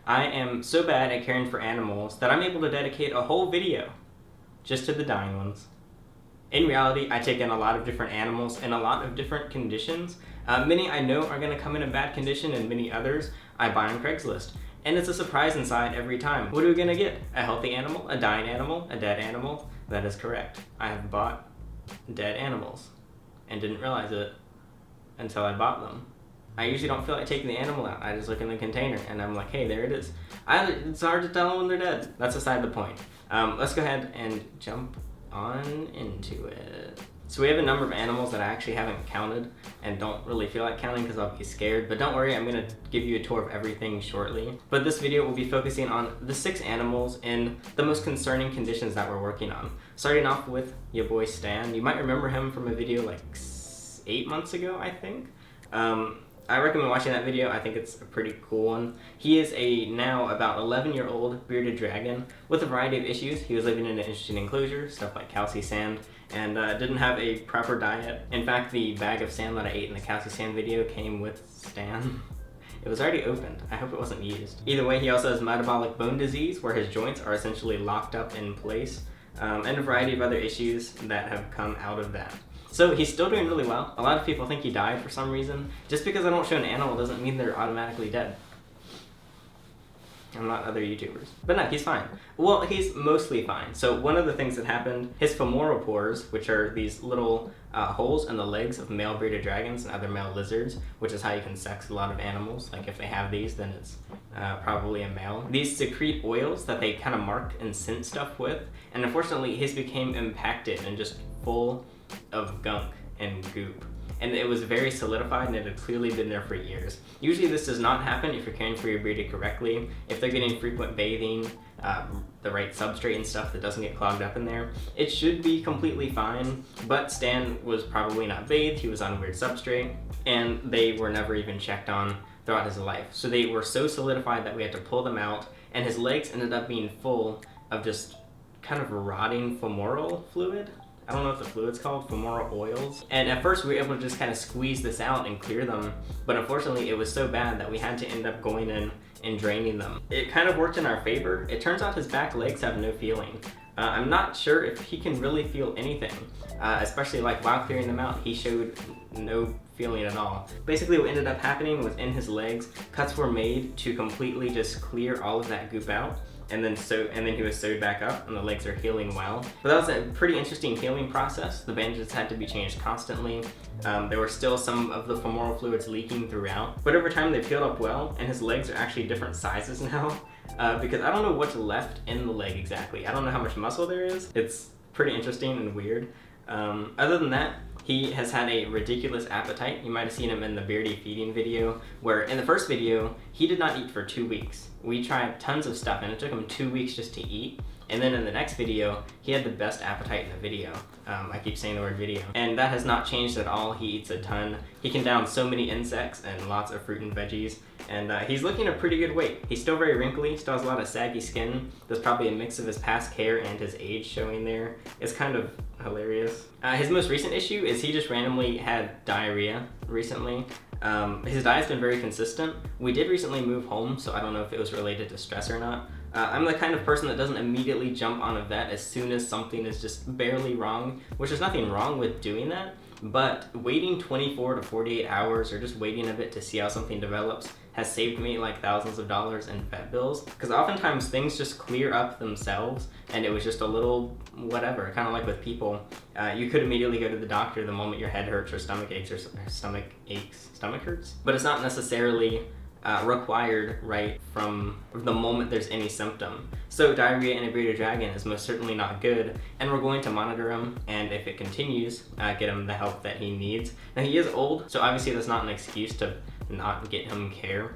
I am so bad at caring for animals that I'm able to dedicate a whole video just to the dying ones. In reality, I take in a lot of different animals in a lot of different conditions. Many I know are going to come in a bad condition, and many others I buy on Craigslist. And it's a surprise inside every time. What are we going to get? A healthy animal? A dying animal? A dead animal? That is correct. I have bought dead animals and didn't realize it until I bought them. I usually don't feel like taking the animal out. I just look in the container and I'm like, hey, there it is. It's hard to tell when they're dead. That's beside the point. Let's go ahead and jump on into it. So we have a number of animals that I actually haven't counted and don't really feel like counting because I'll be scared, but don't worry, I'm going to give you a tour of everything shortly. But this video will be focusing on the 6 animals in the most concerning conditions that we're working on. Starting off with your boy Stan. You might remember him from a video like 8 months ago, I think. I recommend watching that video. I think it's a pretty cool one. He is a now about 11-year-old bearded dragon with a variety of issues. He was living in an interesting enclosure, stuff like calci sand, and didn't have a proper diet. In fact, the bag of sand that I ate in the calci sand video came with Stan. It was already opened. I hope it wasn't used. Either way, he also has metabolic bone disease, where his joints are essentially locked up in place, and a variety of other issues that have come out of that. So he's still doing really well. A lot of people think he died for some reason. Just because I don't show an animal doesn't mean they're automatically dead. I'm not other YouTubers. But no, he's fine. Well, he's mostly fine. So one of the things that happened, his femoral pores, which are these little holes in the legs of male bearded dragons and other male lizards, which is how you can sex a lot of animals. Like if they have these, then it's probably a male. These secrete oils that they kind of mark and scent stuff with. And unfortunately, his became impacted and just full of gunk and goop, and it was very solidified and it had clearly been there for years. Usually this does not happen if you're caring for your bearded correctly, if they're getting frequent bathing, the right substrate and stuff that doesn't get clogged up in there. It should be completely fine, but Stan was probably not bathed, he was on weird substrate, and they were never even checked on throughout his life. So they were so solidified that we had to pull them out, and his legs ended up being full of just kind of rotting femoral fluid. I don't know what the fluid's called, femoral oils. And at first we were able to just kind of squeeze this out and clear them, but unfortunately it was so bad that we had to end up going in and draining them. It kind of worked in our favor. It turns out his back legs have no feeling. I'm not sure if he can really feel anything, especially like while clearing them out, he showed no feeling at all. Basically what ended up happening was in his legs, cuts were made to completely just clear all of that goop out. And then he was sewed back up and the legs are healing well. But that was a pretty interesting healing process. The bandages had to be changed constantly. There were still some of the femoral fluids leaking throughout. But over time they peeled up well, and his legs are actually different sizes now. Because I don't know what's left in the leg exactly. I don't know how much muscle there is. It's pretty interesting and weird. Other than that, he has had a ridiculous appetite. You might have seen him in the beardy feeding video, where in the first video, he did not eat for 2 weeks. We tried tons of stuff and it took him 2 weeks just to eat. And then in the next video, he had the best appetite in the video. I keep saying the word video. And that has not changed at all. He eats a ton. He can down so many insects and lots of fruit and veggies. And he's looking a pretty good weight. He's still very wrinkly, still has a lot of saggy skin. There's probably a mix of his past care and his age showing there. It's kind of hilarious. His most recent issue is he just randomly had diarrhea recently. His diet's been very consistent. We did recently move home, so I don't know if it was related to stress or not. I'm the kind of person that doesn't immediately jump on a vet as soon as something is just barely wrong, which there's nothing wrong with doing that, but waiting 24 to 48 hours or just waiting a bit to see how something develops has saved me like thousands of dollars in vet bills, because oftentimes things just clear up themselves and it was just a little whatever, kind of like with people. You could immediately go to the doctor the moment your head hurts or stomach aches or stomach hurts, but it's not necessarily required right from the moment there's any symptom. So diarrhea in a bearded dragon is most certainly not good, and we're going to monitor him, and if it continues, get him the help that he needs. Now he is old, so obviously that's not an excuse to not get him care,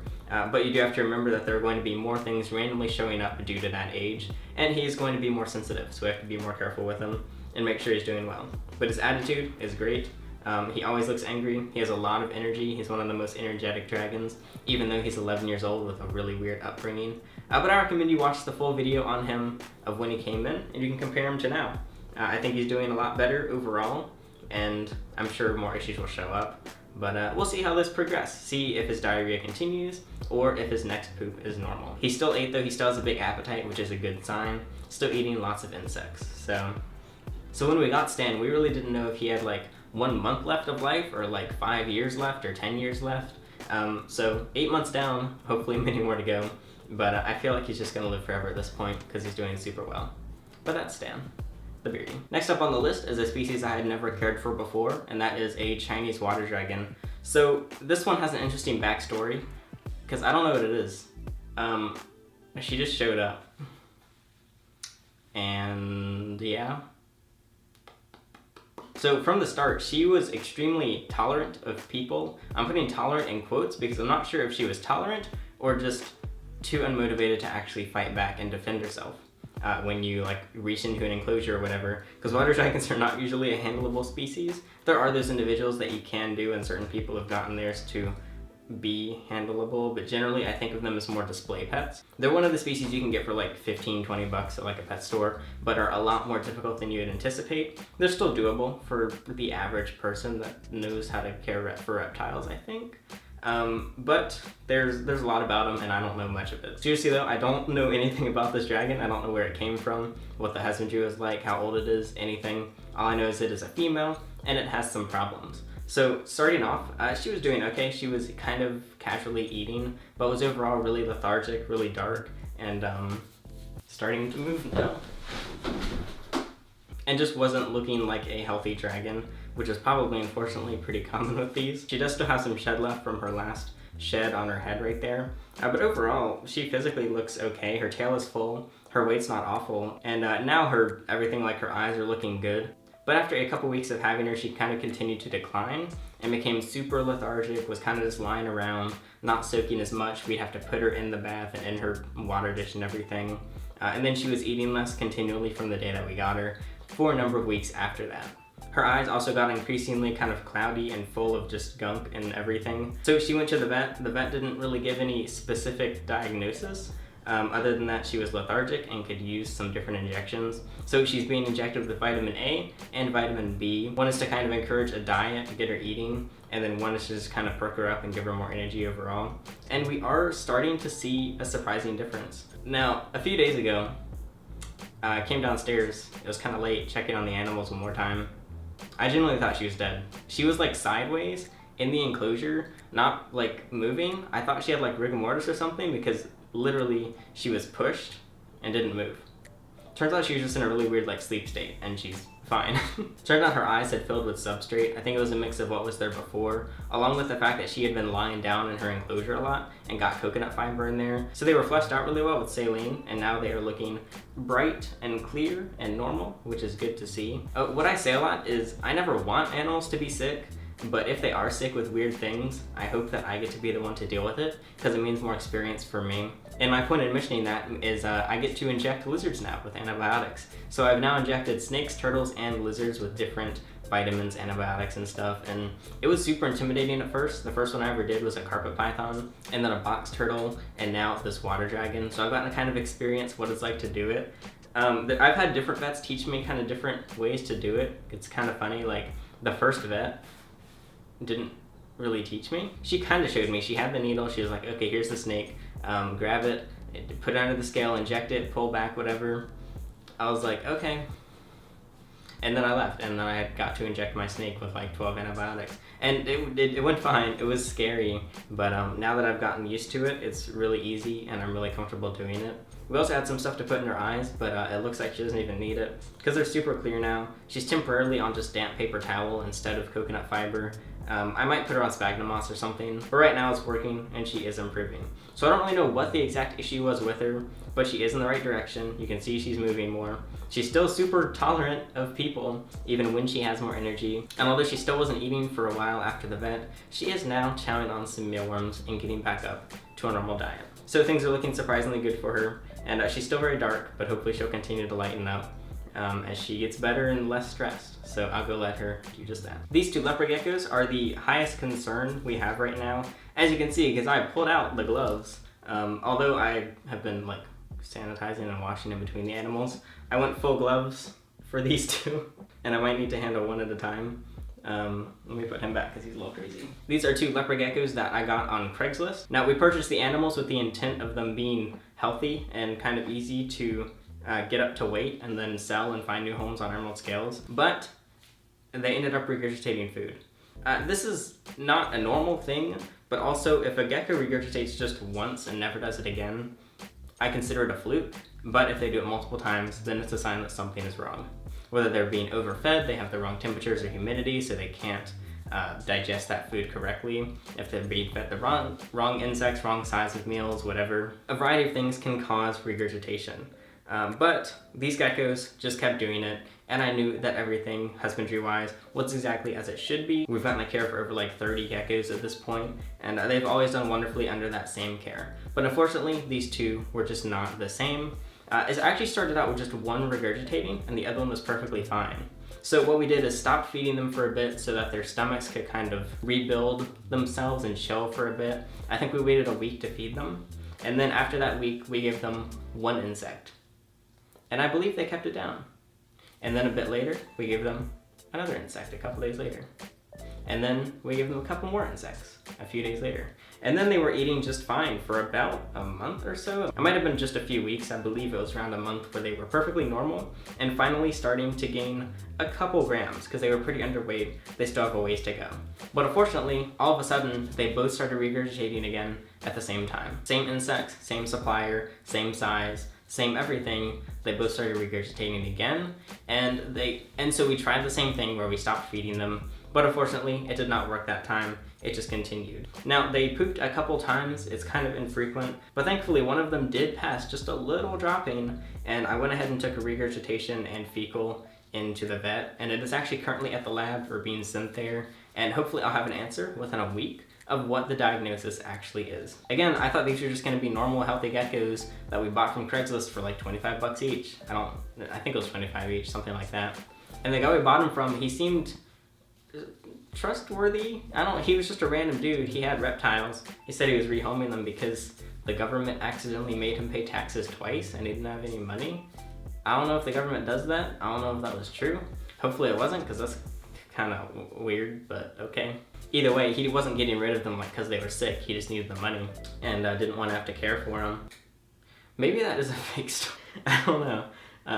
but you do have to remember that there are going to be more things randomly showing up due to that age, and he's going to be more sensitive, so we have to be more careful with him and make sure he's doing well. But his attitude is great. He always looks angry. He has a lot of energy. He's one of the most energetic dragons, even though he's 11 years old with a really weird upbringing. But I recommend you watch the full video on him of when he came in, and you can compare him to now. I think he's doing a lot better overall, and I'm sure more issues will show up. But we'll see how this progresses. See if his diarrhea continues or if his next poop is normal. He still ate though. He still has a big appetite, which is a good sign. Still eating lots of insects. So when we got Stan, we really didn't know if he had like 1 month left of life or like 5 years left or 10 years left. So 8 months down, hopefully many more to go. But I feel like he's just gonna live forever at this point because he's doing super well. But that's Stan, the beardy. Next up on the list is a species I had never cared for before, and that is a Chinese water dragon. So this one has an interesting backstory because I don't know what it is. She just showed up. And yeah. So from the start, she was extremely tolerant of people. I'm putting tolerant in quotes because I'm not sure if she was tolerant or just too unmotivated to actually fight back and defend herself when you like reach into an enclosure or whatever. Because water dragons are not usually a handleable species. There are those individuals that you can do, and certain people have gotten theirs to be handleable, but generally I think of them as more display pets. They're one of the species you can get for like 15-20 bucks at like a pet store, but are a lot more difficult than you would anticipate. They're still doable for the average person that knows how to care for reptiles, I think. But there's a lot about them and I don't know much of it. Seriously though, I don't know anything about this dragon. I don't know where it came from, what the husbandry was like, how old it is, anything. All I know is it is a female and it has some problems. So starting off, she was doing okay. She was kind of casually eating, but was overall really lethargic, really dark, and starting to move now. And just wasn't looking like a healthy dragon, which is probably unfortunately pretty common with these. She does still have some shed left from her last shed on her head right there. But overall, she physically looks okay. Her tail is full, her weight's not awful, and now everything like her eyes are looking good. But after a couple weeks of having her, she kind of continued to decline and became super lethargic, was kind of just lying around, not soaking as much. We'd have to put her in the bath and in her water dish and everything. And then she was eating less continually from the day that we got her for a number of weeks after that. Her eyes also got increasingly kind of cloudy and full of just gunk and everything. So she went to the vet. The vet didn't really give any specific diagnosis. Other than that, she was lethargic and could use some different injections. So she's being injected with vitamin A and vitamin B. One is to kind of encourage a diet to get her eating, and then one is to just kind of perk her up and give her more energy overall. And we are starting to see a surprising difference. Now, a few days ago, I came downstairs. It was kind of late, checking on the animals one more time. I genuinely thought she was dead. She was like sideways in the enclosure, not like moving. I thought she had like rigor mortis or something because literally she was pushed and didn't move. Turns out she was just in a really weird like sleep state and she's fine. Turned out her eyes had filled with substrate. I think it was a mix of what was there before, along with the fact that she had been lying down in her enclosure a lot and got coconut fiber in there. So they were fleshed out really well with saline, and now they are looking bright and clear and normal, which is good to see. What I say a lot is I never want animals to be sick, but if they are sick with weird things, I hope that I get to be the one to deal with it because it means more experience for me. And my point in mentioning that is I get to inject lizards now with antibiotics. So I've now injected snakes, turtles, and lizards with different vitamins, antibiotics, and stuff. And it was super intimidating at first. The first one I ever did was a carpet python, and then a box turtle, and now this water dragon. So I've gotten to kind of experience what it's like to do it. I've had different vets teach me kind of different ways to do it. It's kind of funny, like the first vet didn't really teach me. She kind of showed me. She had the needle. She was like, okay, here's the snake. Grab it, put it under the scale, inject it, pull back, whatever. I was like, okay. And then I left, and then I got to inject my snake with like 12 antibiotics. And it went fine. It was scary, but now that I've gotten used to it, it's really easy, and I'm really comfortable doing it. We also had some stuff to put in her eyes, but it looks like she doesn't even need it because they're super clear now. She's temporarily on just damp paper towel instead of coconut fiber. I might put her on sphagnum moss or something, but right now it's working and she is improving. So I don't really know what the exact issue was with her, but she is in the right direction. You can see she's moving more. She's still super tolerant of people, even when she has more energy. And although she still wasn't eating for a while after the vet, she is now chowing on some mealworms and getting back up to a normal diet. So things are looking surprisingly good for her, and she's still very dark, but hopefully she'll continue to lighten up as she gets better and less stressed. So I'll go let her do just that. These two leopard geckos are the highest concern we have right now. As you can see, because I pulled out the gloves, although I have been like sanitizing and washing in between the animals, I went full gloves for these two, and I might need to handle one at a time. Let me put him back because he's a little crazy. These are two leopard geckos that I got on Craigslist. Now, we purchased the animals with the intent of them being healthy and kind of easy to get up to weight and then sell and find new homes on Emerald Scales, but they ended up regurgitating food. This is not a normal thing, but also if a gecko regurgitates just once and never does it again, I consider it a fluke, but if they do it multiple times, then it's a sign that something is wrong. Whether they're being overfed, they have the wrong temperatures or humidity, so they can't digest that food correctly. If they're being fed the wrong insects, wrong size of meals, whatever. A variety of things can cause regurgitation. But these geckos just kept doing it, and I knew that everything husbandry-wise was exactly as it should be. We've gotten care for over like 30 geckos at this point, and they've always done wonderfully under that same care. But unfortunately, these two were just not the same. It actually started out with just one regurgitating, and the other one was perfectly fine. So what we did is stop feeding them for a bit so that their stomachs could kind of rebuild themselves and chill for a bit. I think we waited a week to feed them, and then after that week, we gave them one insect. And I believe they kept it down. And then a bit later, we gave them another insect a couple days later. And then we gave them a couple more insects a few days later. And then they were eating just fine for about a month or so. It might have been just a few weeks. I believe it was around a month where they were perfectly normal and finally starting to gain a couple grams because they were pretty underweight. They still have a ways to go. But unfortunately, all of a sudden, they both started regurgitating again at the same time. Same insects, same supplier, same size, same everything. They both started regurgitating again, and so we tried the same thing where we stopped feeding them, but unfortunately it did not work that time. It just continued. Now, they pooped a couple times. It's kind of infrequent, but thankfully one of them did pass just a little dropping, and I went ahead and took a regurgitation and fecal into the vet, and it is actually currently at the lab for being sent there, and hopefully I'll have an answer within a week of what the diagnosis actually is. Again, I thought these were just gonna be normal, healthy geckos that we bought from Craigslist for like 25 bucks each. I think it was 25 each, something like that. And the guy we bought them from, he seemed trustworthy. He was just a random dude. He had reptiles. He said he was rehoming them because the government accidentally made him pay taxes twice and he didn't have any money. I don't know if the government does that. I don't know if that was true. Hopefully it wasn't, because that's kind of weird, but okay. Either way, he wasn't getting rid of them like because they were sick. He just needed the money and didn't want to have to care for them. Maybe that is a fake story. I don't know.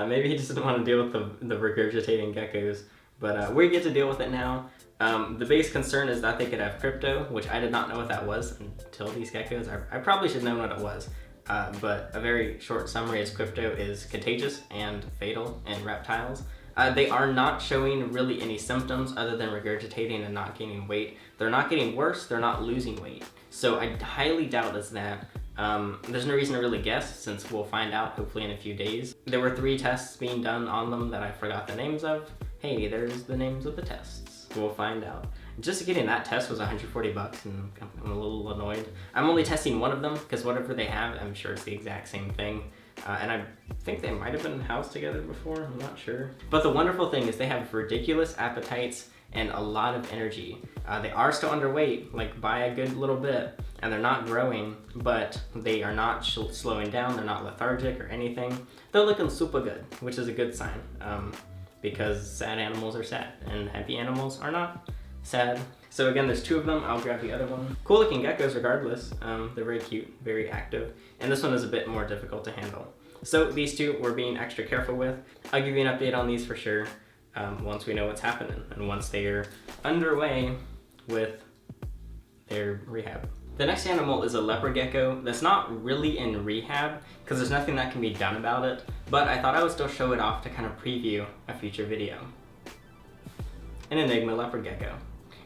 Maybe he just didn't want to deal with the regurgitating geckos, but we get to deal with it now. The biggest concern is that they could have crypto, which I did not know what that was until these geckos. I probably should know what it was, but a very short summary is crypto is contagious and fatal in reptiles. They are not showing really any symptoms other than regurgitating and not gaining weight. They're not getting worse, they're not losing weight. So I highly doubt it's that. There's no reason to really guess since we'll find out hopefully in a few days. There were 3 tests being done on them that I forgot the names of. Hey, there's the names of the tests. We'll find out. Just getting that test was 140 bucks and I'm a little annoyed. I'm only testing one of them because whatever they have, I'm sure it's the exact same thing. And I think they might have been housed together before, I'm not sure. But the wonderful thing is they have ridiculous appetites and a lot of energy. They are still underweight, like by a good little bit, and they're not growing, but they are not slowing down, they're not lethargic or anything. They're looking super good, which is a good sign, because sad animals are sad, and happy animals are not sad. So again, there's 2 of them. I'll grab the other one. Cool looking geckos regardless. They're very cute, very active. And this one is a bit more difficult to handle. So these 2 we're being extra careful with. I'll give you an update on these for sure once we know what's happening and once they are underway with their rehab. The next animal is a leopard gecko that's not really in rehab because there's nothing that can be done about it, but I thought I would still show it off to kind of preview a future video. An Enigma leopard gecko.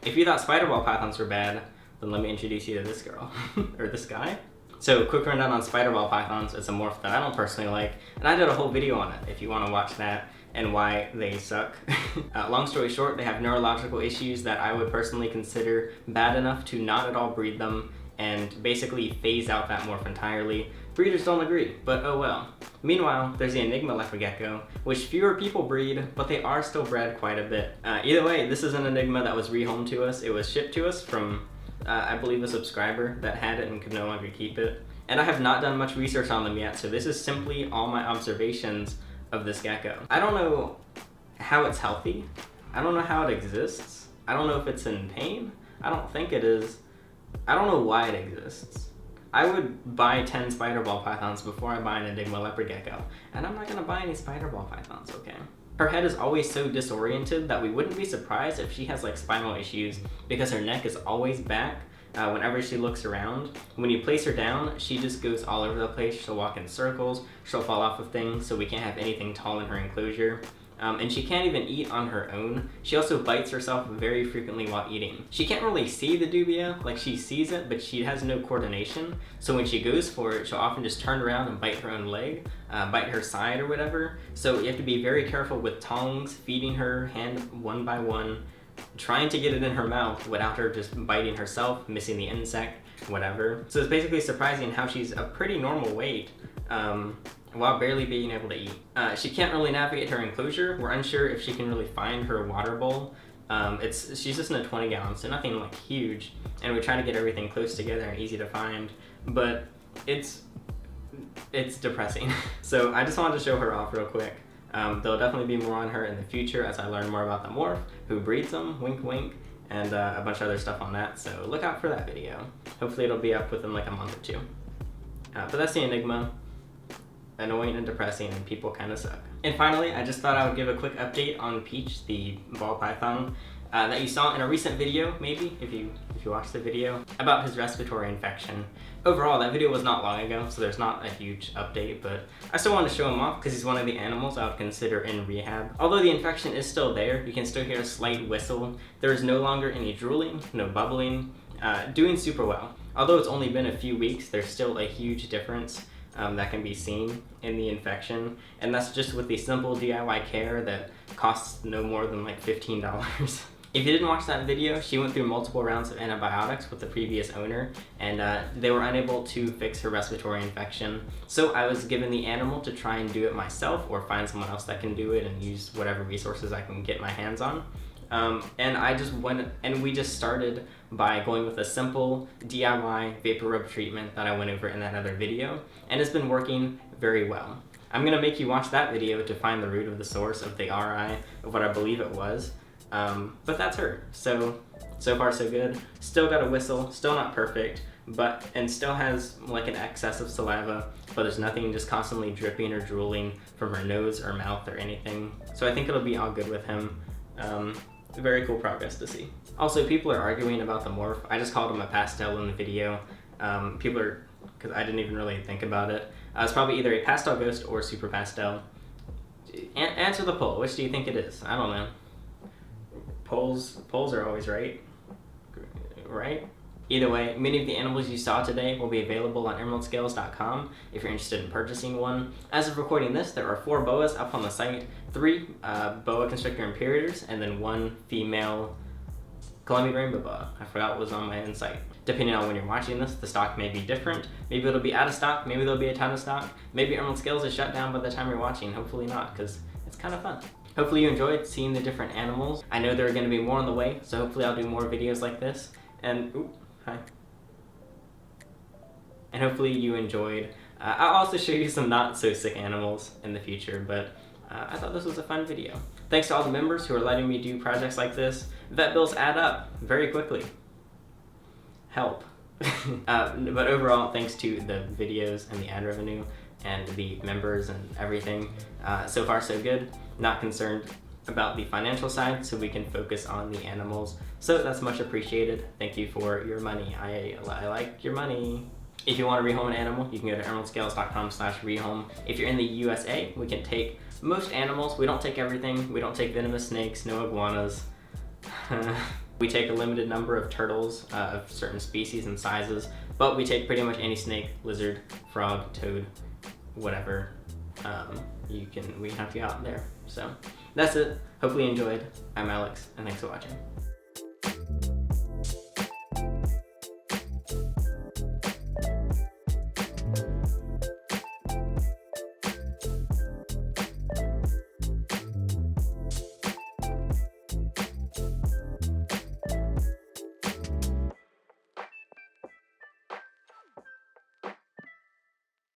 If you thought spider ball pythons were bad, then let me introduce you to this girl, or this guy. So, quick rundown on spider ball pythons. It's a morph that I don't personally like, and I did a whole video on it if you want to watch that and why they suck. Long story short, they have neurological issues that I would personally consider bad enough to not at all breed them and basically phase out that morph entirely. Breeders don't agree, but oh well. Meanwhile, there's the Enigma leopard gecko, which fewer people breed, but they are still bred quite a bit. Either way, this is an Enigma that was rehomed to us. It was shipped to us from, I believe, a subscriber that had it and could no longer keep it. And I have not done much research on them yet, so this is simply all my observations of this gecko. I don't know how it's healthy. I don't know how it exists. I don't know if it's in pain. I don't think it is. I don't know why it exists. I would buy 10 spider ball pythons before I buy an Enigma leopard gecko, and I'm not gonna buy any spider ball pythons, okay? Her head is always so disoriented that we wouldn't be surprised if she has like spinal issues because her neck is always back whenever she looks around. When you place her down, she just goes all over the place. She'll walk in circles, she'll fall off of things, so we can't have anything tall in her enclosure. And she can't even eat on her own. She also bites herself very frequently while eating. She can't really see the dubia, like she sees it, but she has no coordination. So when she goes for it, she'll often just turn around and bite her own leg, bite her side or whatever. So you have to be very careful with tongs, feeding her hand one by one, trying to get it in her mouth without her just biting herself, missing the insect, whatever. So it's basically surprising how she's a pretty normal weight, while barely being able to eat. She can't really navigate her enclosure. We're unsure if she can really find her water bowl. She's just in a 20 gallon, so nothing like huge. And we try to get everything close together and easy to find, but it's depressing. So I just wanted to show her off real quick. There'll definitely be more on her in the future as I learn more about the morph, who breeds them, wink wink, and a bunch of other stuff on that. So look out for that video. Hopefully it'll be up within like a month or two. But that's the Enigma. Annoying and depressing, and people kind of suck. And finally, I just thought I would give a quick update on Peach, the ball python that you saw in a recent video, maybe, if you watched the video, about his respiratory infection. Overall, that video was not long ago, so there's not a huge update, but I still want to show him off because he's one of the animals I would consider in rehab. Although the infection is still there, you can still hear a slight whistle. There is no longer any drooling, no bubbling, doing super well. Although it's only been a few weeks, there's still a huge difference that can be seen in the infection, and that's just with the simple DIY care that costs no more than like $15. If you didn't watch that video, she went through multiple rounds of antibiotics with the previous owner, and they were unable to fix her respiratory infection. So I was given the animal to try and do it myself, or find someone else that can do it and use whatever resources I can get my hands on. And I just went, and we just started by going with a simple DIY vapor rub treatment that I went over in that other video, and it's been working very well. I'm gonna make you watch that video to find the root of the source of the RI of what I believe it was, but that's her. So far so good. Still got a whistle, still not perfect, and still has like an excess of saliva, but there's nothing just constantly dripping or drooling from her nose or mouth or anything. So I think it'll be all good with him. Very cool progress to see. Also, people are arguing about the morph. I just called him a pastel in the video. Because I didn't even really think about it. It's probably either a pastel ghost or super pastel. Answer the poll. Which do you think it is? I don't know. Polls are always right. Right? Either way, many of the animals you saw today will be available on emeraldscales.com if you're interested in purchasing one. As of recording this, there are 4 boas up on the site, 3 boa constrictor imperators, and then 1 female Columbia rainbow boa. I forgot what was on my end site. Depending on when you're watching this, the stock may be different. Maybe it'll be out of stock, maybe there'll be a ton of stock. Maybe Emerald Scales is shut down by the time you're watching. Hopefully not, because it's kind of fun. Hopefully you enjoyed seeing the different animals. I know there are going to be more on the way, so hopefully I'll do more videos like this. And, ooh, hi. And hopefully you enjoyed. I'll also show you some not so sick animals in the future, but I thought this was a fun video. Thanks to all the members who are letting me do projects like this. Vet bills add up very quickly. Help. But overall, thanks to the videos and the ad revenue and the members and everything. So far so good. Not concerned about the financial side, so we can focus on the animals. So that's much appreciated. Thank you for your money. I like your money. If you want to rehome an animal, you can go to emeraldscales.com/rehome. If you're in the USA, we can take most animals. We don't take everything. We don't take venomous snakes, no iguanas. We take a limited number of turtles of certain species and sizes, but we take pretty much any snake, lizard, frog, toad, whatever. We can help you out there. So that's it. Hopefully you enjoyed. I'm Alex, and thanks for watching.